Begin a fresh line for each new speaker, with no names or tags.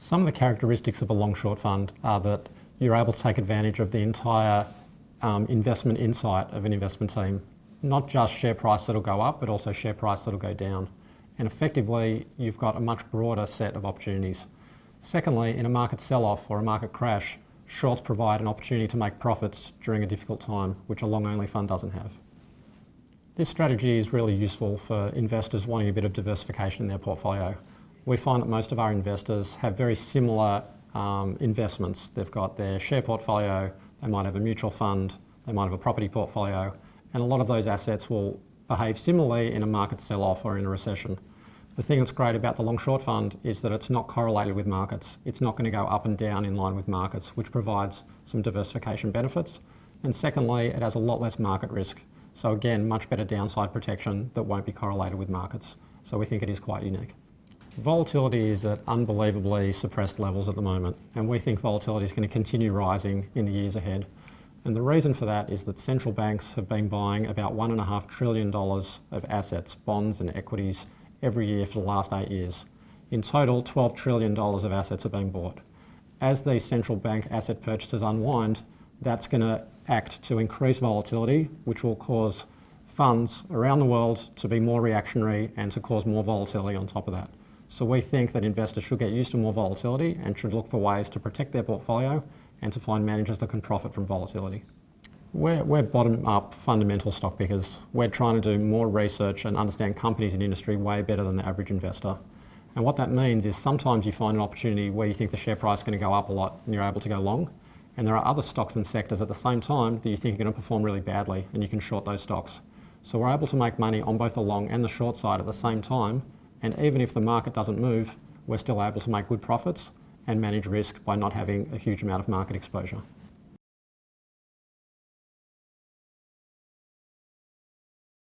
Some of the characteristics of a long-short fund are that you're able to take advantage of the entire investment insight of an investment team. Not just share price that'll go up, but also share price that'll go down. And effectively, you've got a much broader set of opportunities. Secondly, in a market sell-off or a market crash, shorts provide an opportunity to make profits during a difficult time, which a long-only fund doesn't have. This strategy is really useful for investors wanting a bit of diversification in their portfolio. We find that most of our investors have very similar investments. They've got their share portfolio, they might have a mutual fund, they might have a property portfolio, and a lot of those assets will behave similarly in a market sell-off or in a recession. The thing that's great about the long-short fund is that it's not correlated with markets. It's not going to go up and down in line with markets, which provides some diversification benefits. And secondly, it has a lot less market risk. So again, much better downside protection that won't be correlated with markets. So we think it is quite unique. Volatility is at unbelievably suppressed levels at the moment, and we think volatility is going to continue rising in the years ahead. And the reason for that is that central banks have been buying about $1.5 trillion of assets, bonds and equities, every year for the last 8 years. In total, $12 trillion of assets are being bought. As these central bank asset purchases unwind, that's going to act to increase volatility, which will cause funds around the world to be more reactionary and to cause more volatility on top of that. So we think that investors should get used to more volatility and should look for ways to protect their portfolio and to find managers that can profit from volatility. We're bottom-up fundamental stock pickers. We're trying to do more research and understand companies and industry way better than the average investor. And what that means is sometimes you find an opportunity where you think the share price is going to go up a lot and you're able to go long. And there are other stocks and sectors at the same time that you think are going to perform really badly and you can short those stocks. So we're able to make money on both the long and the short side at the same time. And even if the market doesn't move, we're still able to make good profits and manage risk by not having a huge amount of market exposure.